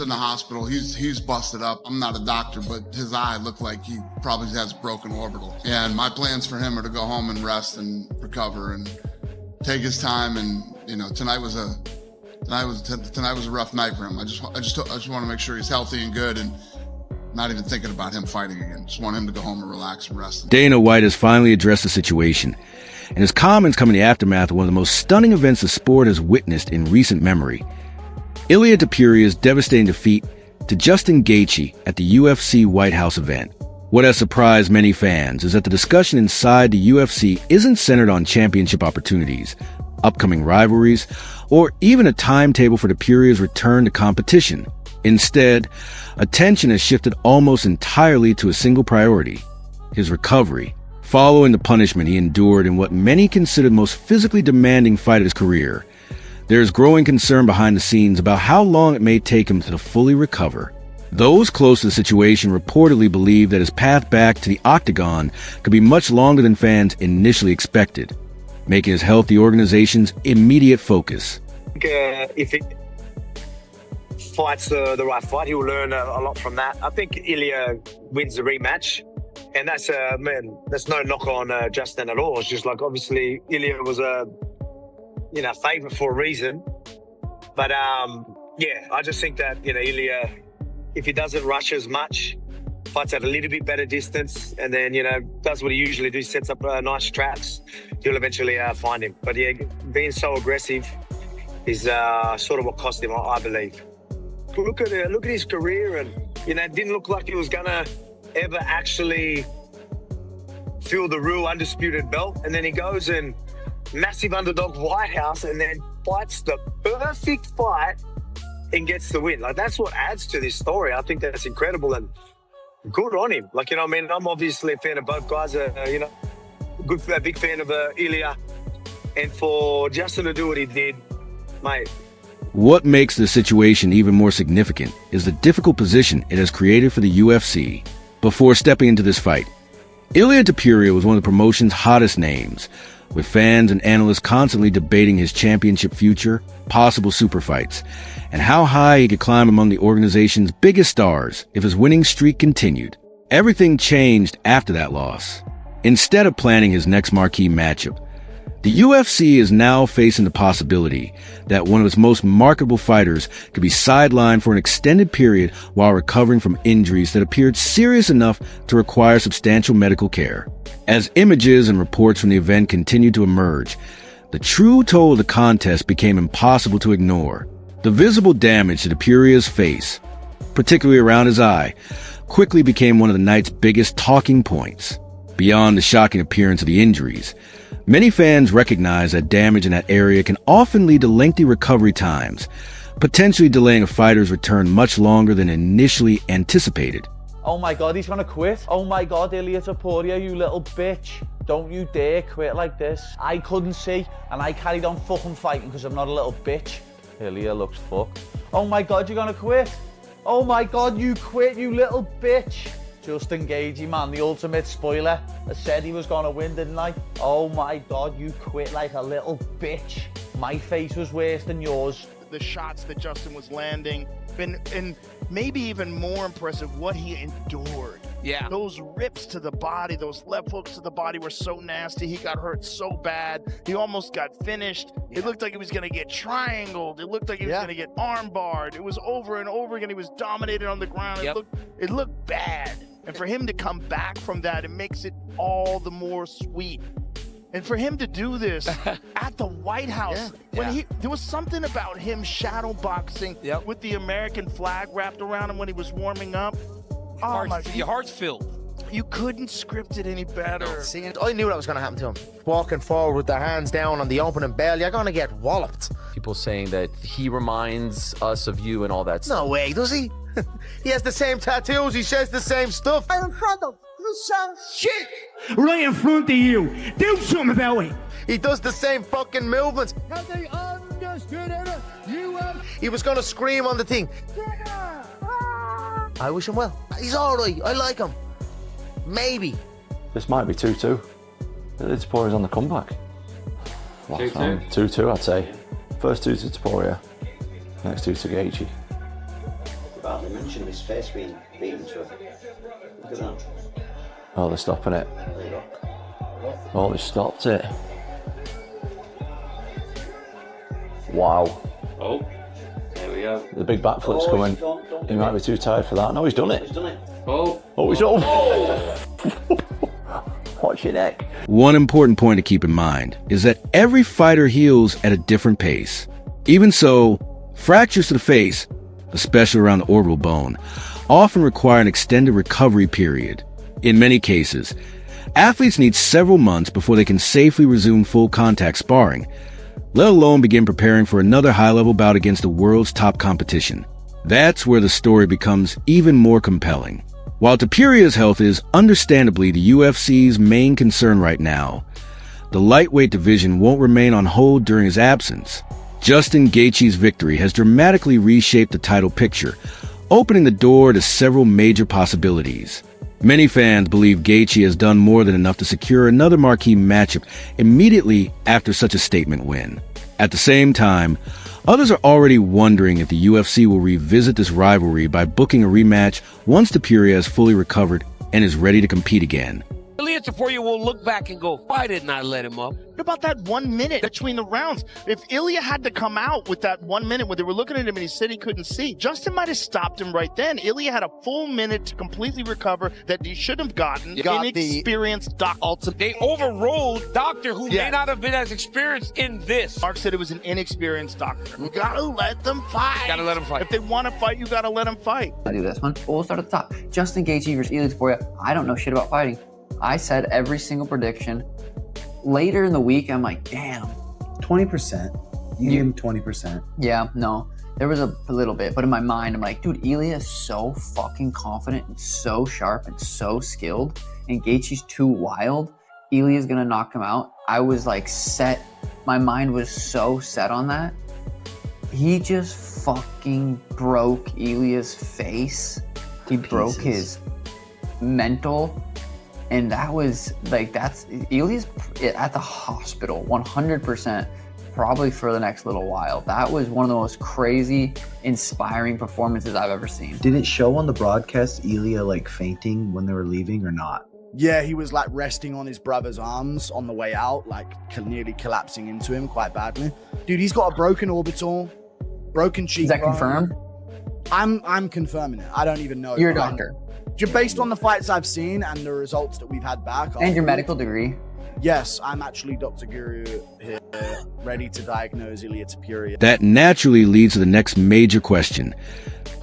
in the hospital. He's busted up. I'm not a doctor, but his eye looked like he probably has broken orbital. And my plans for him are to go home and rest and recover and take his time. And you know, tonight was a rough night for him. I just want to make sure he's healthy and good, and not even thinking about him fighting again. Just want him to go home and relax and rest. Dana White has finally addressed the situation, and his comments come in the aftermath of one of the most stunning events the sport has witnessed in recent memory. Ilia Topuria's devastating defeat to Justin Gaethje at the UFC White House event. What has surprised many fans is that the discussion inside the UFC isn't centered on championship opportunities, upcoming rivalries, or even a timetable for Topuria's return to competition. Instead, attention has shifted almost entirely to a single priority: his recovery, following the punishment he endured in what many consider the most physically demanding fight of his career. There is growing concern behind the scenes about how long it may take him to fully recover. Those close to the situation reportedly believe that his path back to the Octagon could be much longer than fans initially expected, making his health the organization's immediate focus. If it fights the right fight, he will learn a lot from that. I think Ilia wins the rematch, and that's no knock on Justin at all. It's just like, obviously Ilia was a favorite for a reason, but yeah, I just think that Ilia, if he doesn't rush as much, fights at a little bit better distance, and then does what he usually does, sets up nice traps, you'll eventually find him. But yeah, being so aggressive is sort of what cost him, I believe. Look at his career, and it didn't look like he was gonna ever actually feel the real undisputed belt, and then he goes and massive underdog White House, and then fights the perfect fight and gets the win. Like, that's what adds to this story. I think that's incredible, and good on him. Like, I'm obviously a fan of both guys. A big fan of Ilia, and for Justin to do what he did, mate. What makes this situation even more significant is the difficult position it has created for the UFC. Before stepping into this fight, Ilia Topuria was one of the promotion's hottest names, with fans and analysts constantly debating his championship future, possible super fights, and how high he could climb among the organization's biggest stars if his winning streak continued. Everything changed after that loss. Instead of planning his next marquee matchup, the UFC is now facing the possibility that one of its most marketable fighters could be sidelined for an extended period while recovering from injuries that appeared serious enough to require substantial medical care. As images and reports from the event continued to emerge, the true toll of the contest became impossible to ignore. The visible damage to Topuria's face, particularly around his eye, quickly became one of the night's biggest talking points. Beyond the shocking appearance of the injuries, many fans recognize that damage in that area can often lead to lengthy recovery times, potentially delaying a fighter's return much longer than initially anticipated. Oh my God, he's gonna quit. Oh my God, Ilia Topuria, you little bitch. Don't you dare quit like this. I couldn't see, and I carried on fucking fighting because I'm not a little bitch. Ilia looks fucked. Oh my God, you're gonna quit. Oh my God, you quit, you little bitch. Justin Gaethje, man, the ultimate spoiler. I said he was gonna win, didn't I? Oh my God, you quit like a little bitch. My face was worse than yours. The shots that Justin was landing, and maybe even more impressive, what he endured. Yeah. Those rips to the body, those left hooks to the body were so nasty. He got hurt so bad. He almost got finished. It looked like he was going to get triangled. It looked like he was going to get arm barred. It was over and over again. He was dominated on the ground. It looked bad. And for him to come back from that, it makes it all the more sweet. And for him to do this at the White House, there was something about him shadow boxing with the American flag wrapped around him when he was warming up. Your heart's filled. You couldn't script it any better. See, I knew that was going to happen to him. Walking forward with their hands down on the opening bell, you're going to get walloped. People saying that he reminds us of you and all that stuff. No way, does he? He has the same tattoos, he says the same stuff. I'm proud of some shit. Right in front of you. Do something about it. He does the same fucking movements. Have they understood it? He was going to scream on the thing. I wish him well. He's all right. I like him. Maybe. This might be 2-2. It's Topuria's on the comeback. 2-2? 2-2, I'd say. First two to Topuria, next two to Gaethje. about. They mentioned his face being beaten to it. Look at that. Oh, they're stopping it. There you go. Oh, they stopped it. Wow. Oh, there we go. The big backflip's coming. He might be too tired for that. No, he's done it. He's done it. Oh. Oh, he's done it. Watch your neck. One important point to keep in mind is that every fighter heals at a different pace. Even so, fractures to the face, especially around the orbital bone, often require an extended recovery period. In many cases, athletes need several months before they can safely resume full contact sparring, let alone begin preparing for another high-level bout against the world's top competition. That's where the story becomes even more compelling. While Topuria's health is understandably the UFC's main concern right now, the lightweight division won't remain on hold during his absence. Justin Gaethje's victory has dramatically reshaped the title picture, opening the door to several major possibilities. Many fans believe Gaethje has done more than enough to secure another marquee matchup immediately after such a statement win. At the same time, others are already wondering if the UFC will revisit this rivalry by booking a rematch once Topuria is fully recovered and is ready to compete again. Ilia Topuria will look back and go, why didn't I let him up? What about that 1 minute between the rounds? If Ilia had to come out with that 1 minute when they were looking at him and he said he couldn't see, Justin might have stopped him right then. Ilia had a full minute to completely recover that he should have gotten. Inexperienced doctor. They overruled doctor who may not have been as experienced in this. Mark said it was an inexperienced doctor. You gotta let them fight. Gotta let them fight. If they want to fight, you gotta let them fight. I do this one. We'll start at the top. Justin Gaethje versus Ilia Topuria. I don't know shit about fighting. I said every single prediction. Later in the week, I'm like, damn. 20%. You gave him 20%. Yeah, no. There was a little bit, but in my mind, I'm like, dude, Ilia is so fucking confident and so sharp and so skilled, and Gaethje's too wild. Ilia's gonna knock him out. I was like set. My mind was so set on that. He just fucking broke Ilia's face. He broke his mental. And that was like, Ilia's at the hospital 100%, probably for the next little while. That was one of the most crazy, inspiring performances I've ever seen. Did it show on the broadcast Ilia like fainting when they were leaving or not? Yeah, he was like resting on his brother's arms on the way out, like nearly collapsing into him quite badly. Dude, he's got a broken orbital, broken cheekbone. Is that confirmed? I'm confirming it. I don't even know. You're a doctor. Based on the fights I've seen and the results that we've had back. And your medical degree. Yes, I'm actually Dr. Guru here, ready to diagnose Ilia Topuria. That naturally leads to the next major question.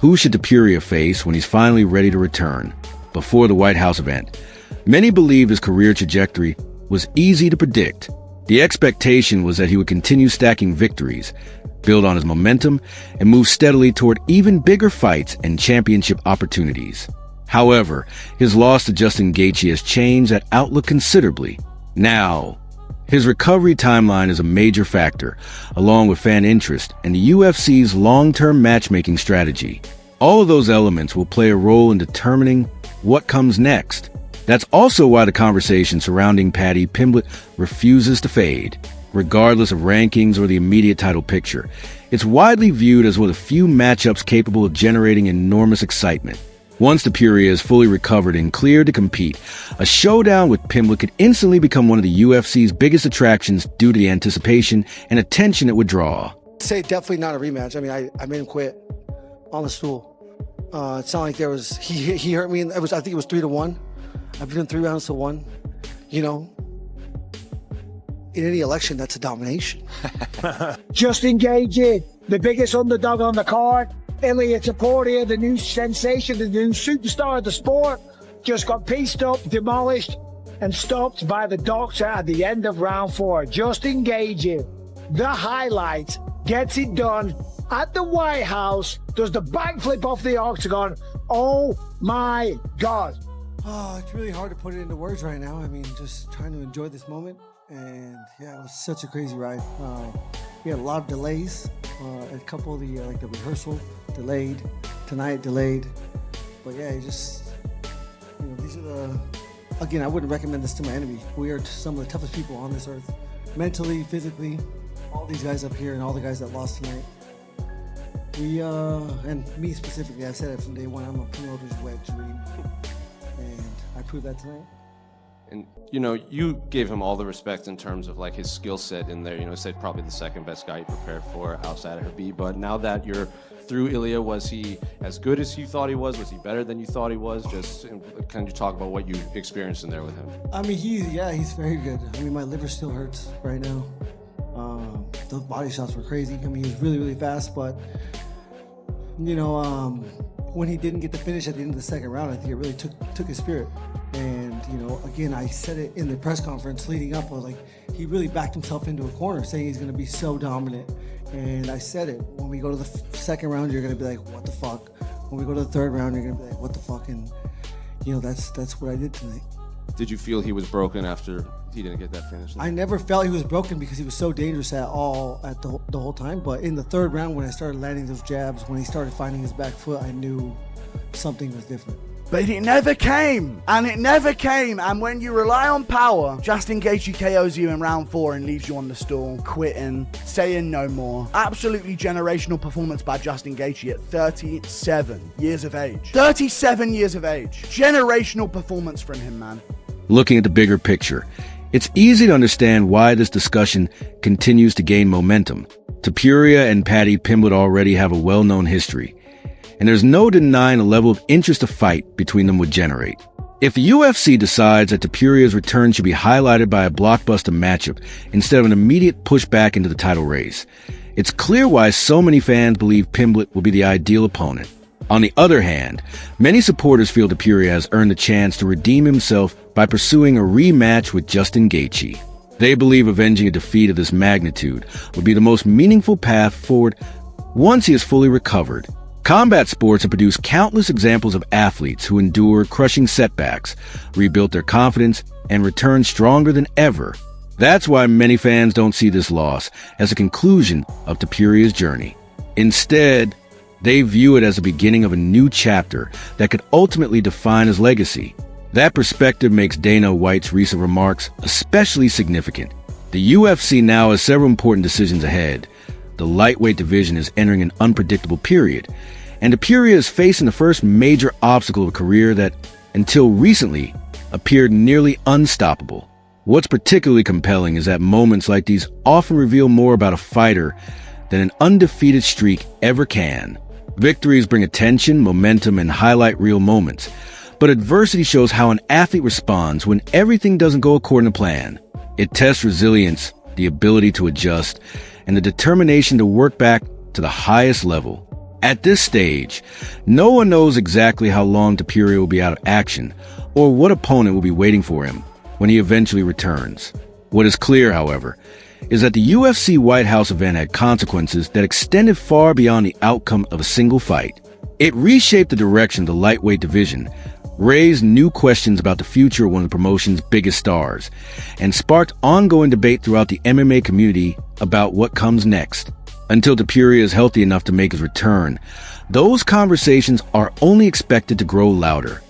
Who should Topuria face when he's finally ready to return? Before the White House event, many believe his career trajectory was easy to predict. The expectation was that he would continue stacking victories, build on his momentum, and move steadily toward even bigger fights and championship opportunities. However, his loss to Justin Gaethje has changed that outlook considerably. Now, his recovery timeline is a major factor, along with fan interest and the UFC's long-term matchmaking strategy. All of those elements will play a role in determining what comes next. That's also why the conversation surrounding Paddy Pimblett refuses to fade. Regardless of rankings or the immediate title picture, it's widely viewed as one of the few matchups capable of generating enormous excitement. Once Topuria is fully recovered and cleared to compete, a showdown with Pimblett could instantly become one of the UFC's biggest attractions due to the anticipation and attention it would draw. I'd say definitely not a rematch. I mean, I made him quit on the stool. It's not like there was, he hurt me, and I think it was 3-1. I've been in 3 rounds to 1. You know, in any election, that's a domination. Justin Gaethje, the biggest underdog on the card. Ilia Topuria, the new sensation, the new superstar of the sport, just got pieced up, demolished, and stopped by the doctor at the end of round 4. Justin Gaethje, the highlight, gets it done at the White House, does the backflip off the Octagon. Oh my God. Oh, it's really hard to put it into words right now. I mean, just trying to enjoy this moment. And yeah, it was such a crazy ride. We had a lot of delays. A couple of the rehearsal delayed, tonight delayed. But yeah, these are again, I wouldn't recommend this to my enemy. We are some of the toughest people on this earth. Mentally, physically, all these guys up here and all the guys that lost tonight. We and me specifically, I said it from day one. I'm a promoter's wet dream, and I proved that tonight. And, you know, you gave him all the respect in terms of like his skill set in there. You know, said probably the second best guy you prepared for outside of Habib. But now that you're through Ilia, was he as good as you thought he was? Was he better than you thought he was? Just can you talk about what you experienced in there with him? I mean, he's very good. I mean, my liver still hurts right now. Those body shots were crazy. I mean, he was really, really fast, but you know, when he didn't get the finish at the end of the second round, I think it really took his spirit. And, you know, again, I said it in the press conference leading up. I was like, he really backed himself into a corner saying he's going to be so dominant. And I said it. When we go to the second round, you're going to be like, what the fuck? When we go to the third round, you're going to be like, what the fuck? And, you know, that's what I did tonight. Did you feel he was broken after he didn't get that finish? I never felt he was broken because he was so dangerous at the whole time. But in the third round, when I started landing those jabs, when he started finding his back foot, I knew something was different. But it never came, and it never came. And when you rely on power, Justin Gaethje KOs you in round 4 and leaves you on the stool, quitting, saying no more. Absolutely generational performance by Justin Gaethje at 37 years of age. 37 years of age. Generational performance from him, man. Looking at the bigger picture, it's easy to understand why this discussion continues to gain momentum. Topuria and Paddy Pimblett already have a well-known history, and there's no denying the level of interest a fight between them would generate. If the UFC decides that Topuria's return should be highlighted by a blockbuster matchup instead of an immediate push back into the title race, it's clear why so many fans believe Pimblett will be the ideal opponent. On the other hand, many supporters feel Topuria has earned the chance to redeem himself by pursuing a rematch with Justin Gaethje. They believe avenging a defeat of this magnitude would be the most meaningful path forward once he is fully recovered. Combat sports have produced countless examples of athletes who endure crushing setbacks, rebuilt their confidence, and returned stronger than ever. That's why many fans don't see this loss as a conclusion of Topuria's journey. Instead, they view it as the beginning of a new chapter that could ultimately define his legacy. That perspective makes Dana White's recent remarks especially significant. The UFC now has several important decisions ahead. The lightweight division is entering an unpredictable period, and Topuria is facing the first major obstacle of a career that, until recently, appeared nearly unstoppable. What's particularly compelling is that moments like these often reveal more about a fighter than an undefeated streak ever can. Victories bring attention, momentum, and highlight real moments, but adversity shows how an athlete responds when everything doesn't go according to plan. It tests resilience, the ability to adjust, and the determination to work back to the highest level. At this stage, no one knows exactly how long Topuria will be out of action or what opponent will be waiting for him when he eventually returns. What is clear, however, is that the UFC White House event had consequences that extended far beyond the outcome of a single fight. It reshaped the direction of the lightweight division, raised new questions about the future of one of the promotion's biggest stars, and sparked ongoing debate throughout the MMA community about what comes next. Until Topuria is healthy enough to make his return, those conversations are only expected to grow louder.